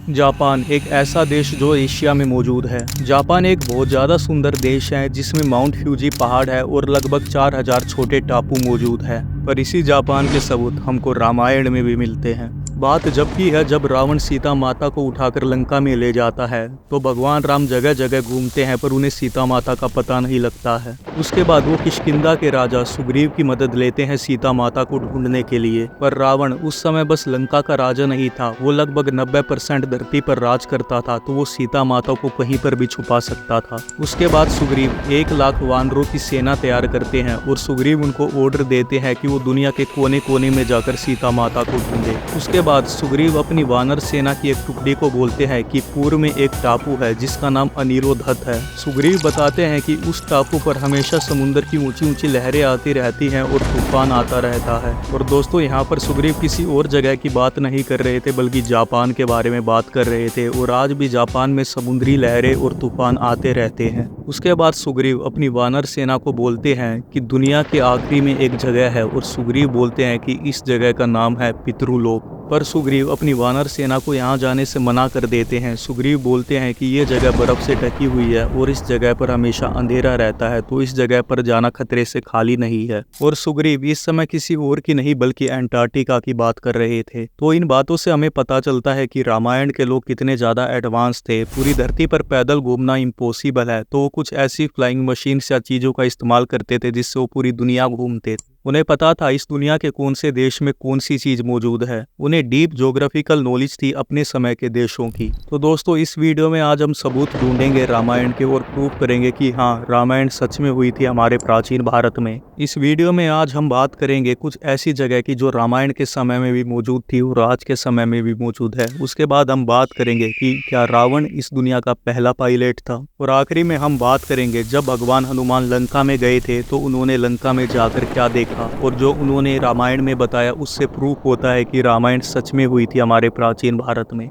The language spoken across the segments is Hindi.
जापान एक ऐसा देश जो एशिया में मौजूद है। जापान एक बहुत ज़्यादा सुंदर देश है जिसमें माउंट फ्यूजी पहाड़ है और लगभग 4000 छोटे टापू मौजूद है। पर इसी जापान के सबूत हमको रामायण में भी मिलते हैं। बात जब की है जब रावण सीता माता को उठाकर लंका में ले जाता है तो भगवान राम जगह जगह घूमते हैं पर उन्हें सीता माता का पता नहीं लगता है। उसके बाद वो किष्किंधा के राजा सुग्रीव की मदद लेते हैं सीता माता को ढूंढने के लिए। पर रावण उस समय बस लंका का राजा नहीं था, वो लगभग 90% धरती पर राज करता था, तो वो सीता माता को कहीं पर भी छुपा सकता था। उसके बाद सुग्रीव 1 लाख वानरों की सेना तैयार करते हैं और सुग्रीव उनको ऑर्डर देते हैं कि वो दुनिया के कोने कोने में जाकर सीता माता को ढूंढे। उसके बाद सुग्रीव अपनी वानर सेना की एक टुकड़ी को बोलते हैं कि पूर्व में एक टापू है जिसका नाम अनिरोधत है। सुग्रीव बताते हैं कि उस टापू पर हमेशा समुद्र की ऊंची ऊंची लहरें आती रहती हैं और तूफान आता रहता है। और दोस्तों, यहाँ पर सुग्रीव किसी और जगह की बात नहीं कर रहे थे बल्कि जापान के बारे में बात कर रहे थे। और आज भी जापान में समुद्री लहरें और तूफान आते रहते हैं। उसके बाद सुग्रीव अपनी वानर सेना को बोलते हैं कि दुनिया के आखिरी में एक जगह है और सुग्रीव बोलते हैं कि इस जगह का नाम है पितृलोक। पर सुग्रीव अपनी वानर सेना को यहाँ जाने से मना कर देते हैं। सुग्रीव बोलते हैं कि ये जगह बर्फ से ढकी हुई है और इस जगह पर हमेशा अंधेरा रहता है, तो इस जगह पर जाना खतरे से खाली नहीं है। और सुग्रीव इस समय किसी और की नहीं बल्कि एंटार्क्टिका की बात कर रहे थे। तो इन बातों से हमें पता चलता है कि रामायण के लोग कितने ज्यादा एडवांस थे। पूरी धरती पर पैदल घूमना इम्पॉसिबल है, तो वो कुछ ऐसी फ्लाइंग मशीन या चीजों का इस्तेमाल करते थे जिससे वो पूरी दुनिया घूमते थे। उन्हें पता था इस दुनिया के कौन से देश में कौन सी चीज मौजूद है। उन्हें डीप ज्योग्राफिकल नॉलेज थी अपने समय के देशों की। तो दोस्तों, इस वीडियो में आज हम सबूत ढूंढेंगे रामायण के और प्रूव करेंगे कि हाँ, रामायण सच में हुई थी हमारे प्राचीन भारत में। इस वीडियो में आज हम बात करेंगे कुछ ऐसी जगह की जो रामायण के समय में भी मौजूद थी और आज के समय में भी मौजूद है। उसके बाद हम बात करेंगे कि क्या रावण इस दुनिया का पहला पायलट था। और आखिरी में हम बात करेंगे जब भगवान हनुमान लंका में गए थे तो उन्होंने लंका में जाकर क्या देखा और जो उन्होंने रामायण में बताया उससे प्रूफ होता है कि रामायण सच में हुई थी हमारे प्राचीन भारत में।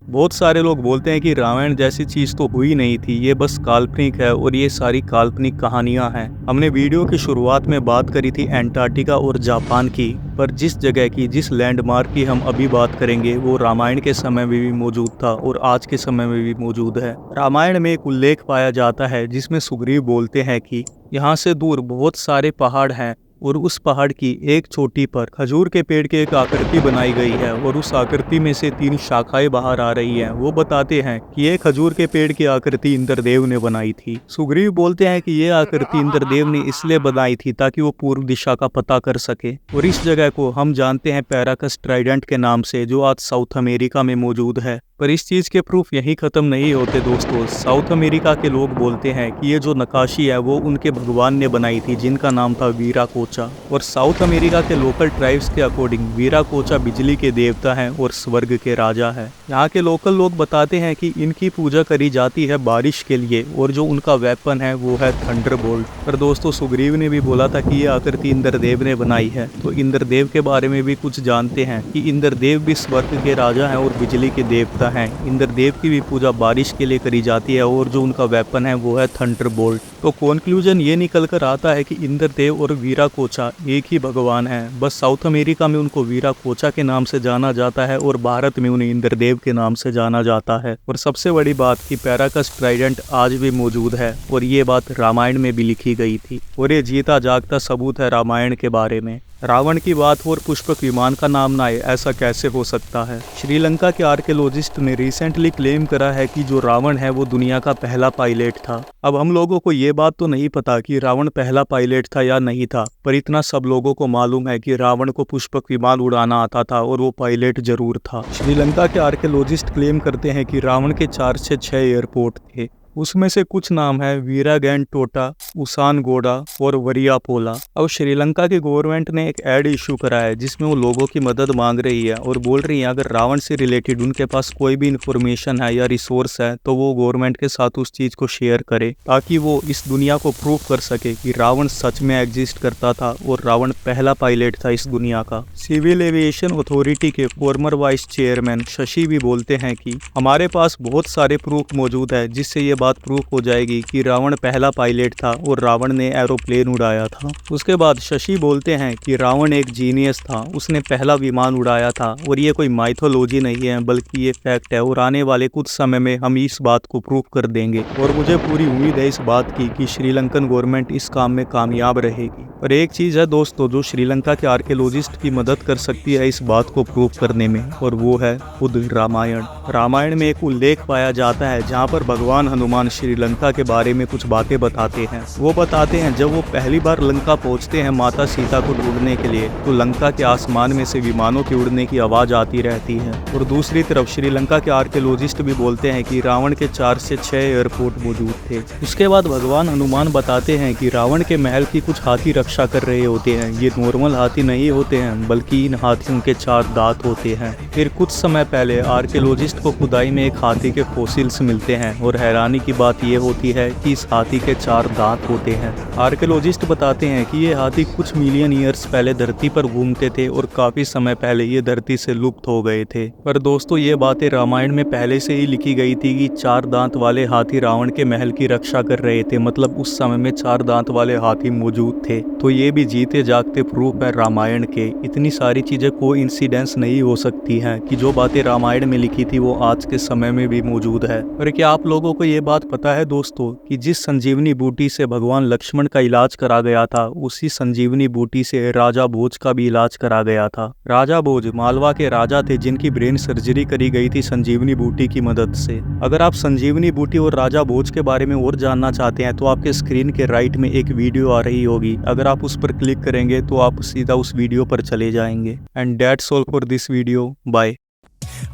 बहुत सारे लोग बोलते हैं कि रामायण जैसी चीज तो हुई नहीं थी, ये बस काल्पनिक है और ये सारी काल्पनिक कहानियां हैं। हमने वीडियो की शुरुआत में बात करी थी एंटार्क्टिका और जापान की, पर जिस जगह की, जिस लैंडमार्क की हम अभी बात करेंगे वो रामायण के समय में भी मौजूद था और आज के समय में भी मौजूद है। रामायण में एक उल्लेख पाया जाता है जिसमें सुग्रीव बोलते हैं कि यहाँ से दूर बहुत सारे पहाड़ हैं और उस पहाड़ की एक चोटी पर खजूर के पेड़ की एक आकृति बनाई गई है और उस आकृति में से 3 शाखाएं बाहर आ रही हैं। वो बताते हैं कि ये खजूर के पेड़ की आकृति इंद्रदेव ने बनाई थी। सुग्रीव बोलते हैं कि ये आकृति इंद्रदेव ने इसलिए बनाई थी ताकि वो पूर्व दिशा का पता कर सके। और इस जगह को हम जानते हैं पैराकस ट्राइडेंट के नाम से, जो आज साउथ अमेरिका में मौजूद है। पर इस चीज के प्रूफ यहीं खत्म नहीं होते दोस्तों। साउथ अमेरिका के लोग बोलते हैं कि ये जो नक्काशी है वो उनके भगवान ने बनाई थी जिनका नाम था वीराकोचा। और साउथ अमेरिका के लोकल ट्राइब्स के अकॉर्डिंग वीराकोचा बिजली के देवता हैं और स्वर्ग के राजा है। यहाँ के लोकल लोग बताते हैं कि इनकी पूजा करी जाती है बारिश के लिए और जो उनका वेपन है वो है थंडरबोल्ट। पर दोस्तों, सुग्रीव ने भी बोला था कि ये आकृति इंद्रदेव ने बनाई है, तो इंद्रदेव के बारे में भी कुछ जानते हैं कि इंद्रदेव भी स्वर्ग के राजा हैं और बिजली के देवता हैं। इंद्रदेव की भी पूजा बारिश के लिए करी जाती है और जो उनका वेपन है वो है थंडरबोल्ट। तो कंक्लूजन ये निकल कर आता है कि इंद्रदेव और वीराकोचा एक ही भगवान है। बस साउथ अमेरिका में उनको वीराकोचा के नाम से जाना जाता है और भारत में उन्हें इंद्रदेव के नाम से जाना जाता है। और सबसे बड़ी बात कि पैराकस ट्राइडेंट आज भी मौजूद है और ये बात रामायण में भी लिखी गई थी और ये जीता जागता सबूत है रामायण के बारे में। रावण की बात हो और पुष्पक विमान का नाम ना आए, ऐसा कैसे हो सकता है। श्रीलंका के आर्कियोलॉजिस्ट ने रिसेंटली क्लेम करा है कि जो रावण है वो दुनिया का पहला पायलट था। अब हम लोगों को ये बात तो नहीं पता कि रावण पहला पायलट था या नहीं था, पर इतना सब लोगों को मालूम है कि रावण को पुष्पक विमान उड़ाना आता था और वो पायलट जरूर था। श्रीलंका के आर्कियोलॉजिस्ट क्लेम करते हैं कि रावण के 4 से 6 एयरपोर्ट थे। उसमें से कुछ नाम है वीरागैंड टोटा, उसान गोडा और वरियापोला। अब श्रीलंका की गवर्नमेंट ने एक एड इशू करा है जिसमें वो लोगों की मदद मांग रही है और बोल रही है अगर रावण से रिलेटेड उनके पास कोई भी इंफॉर्मेशन है या रिसोर्स है तो वो गवर्नमेंट के साथ उस चीज को शेयर करे ताकि वो इस दुनिया को प्रूव कर सके कि रावण सच में एग्जिस्ट करता था और रावण पहला पायलट था इस दुनिया का। सिविल एविएशन अथॉरिटी के फॉर्मर वाइस चेयरमैन शशि भी बोलते हैं कि हमारे पास बहुत सारे प्रूफ मौजूद है जिससे ये बात प्रूफ हो जाएगी कि रावण पहला पायलट था और रावण ने एरोप्लेन उड़ाया था। उसके बाद शशि बोलते हैं कि रावण एक जीनियस था, उसने पहला विमान उड़ाया था और ये कोई माइथोलॉजी नहीं है बल्कि ये फैक्ट है और आने वाले कुछ समय में हम इस बात को प्रूफ कर देंगे। और मुझे पूरी उम्मीद है इस बात की कि श्रीलंकन गवर्नमेंट इस काम में कामयाब रहेगी। और एक चीज है दोस्तों जो श्रीलंका के आर्कियोलॉजिस्ट की मदद कर सकती है इस बात को प्रूफ करने में, और वो है खुद रामायण। रामायण में एक उल्लेख पाया जाता है जहाँ पर भगवान हनुमान श्रीलंका के बारे में कुछ बातें बताते हैं। वो बताते हैं जब वो पहली बार लंका पहुंचते हैं माता सीता को ढूंढने के लिए, तो लंका के आसमान में से विमानों के उड़ने की आवाज आती रहती है। और दूसरी तरफ श्रीलंका के आर्कियोलॉजिस्ट भी बोलते हैं कि रावण के 4 से 6 एयरपोर्ट मौजूद थे। उसके बाद भगवान हनुमान बताते हैं कि रावण के महल की कुछ हाथी रक्षा कर रहे होते हैं। ये नॉर्मल हाथी नहीं होते हैं बल्कि इन हाथियों के 4 दांत होते हैं। फिर कुछ समय पहले आर्कियोलॉजिस्ट को खुदाई में एक हाथी के फॉसिल्स मिलते हैं और हैरानी की बात यह होती है कि इस हाथी के 4 दांत होते हैं। आर्कियोलॉजिस्ट बताते हैं कि ये हाथी कुछ मिलियन ईयर्स पहले धरती पर घूमते थे और काफी समय पहले ये धरती से लुप्त हो गए थे। पर दोस्तों ये बातें रामायण में पहले से ही लिखी गई थी कि 4 दांत वाले हाथी रावण के महल की रक्षा कर रहे थे, मतलब उस समय में 4 दांत वाले हाथी मौजूद थे। तो ये भी जीते जागते प्रूफ है रामायण के। इतनी सारी चीजें कोइंसिडेंस नहीं हो सकती हैं कि जो बातें रामायण में लिखी थी वो आज के समय में भी मौजूद है। और क्या आप लोगों को ये बात पता है दोस्तों कि जिस संजीवनी बूटी से भगवान लक्ष्मण का इलाज करा गया था, उसी संजीवनी बूटी से राजा भोज का भी इलाज करा गया था। राजा भोज मालवा के राजा थे जिनकी ब्रेन सर्जरी करी गई थी संजीवनी बूटी की मदद से। अगर आप संजीवनी बूटी और राजा भोज के बारे में और जानना चाहते हैं तो आपके स्क्रीन के राइट में एक वीडियो आ रही होगी, अगर आप उस पर क्लिक करेंगे तो आप सीधा उस वीडियो पर चले जाएंगे। And that's all for this video, bye.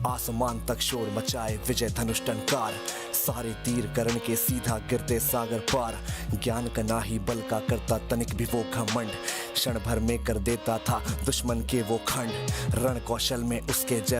आसमान तक शोर मचाए विजय धनुष टंकार, सारे तीर करण के सीधा गिरते सागर पार। ज्ञान का ना ही बल का करता तनिक भी वो घमंड, क्षण भर में कर देता था दुश्मन के वो खंड। रण कौशल में उसके जय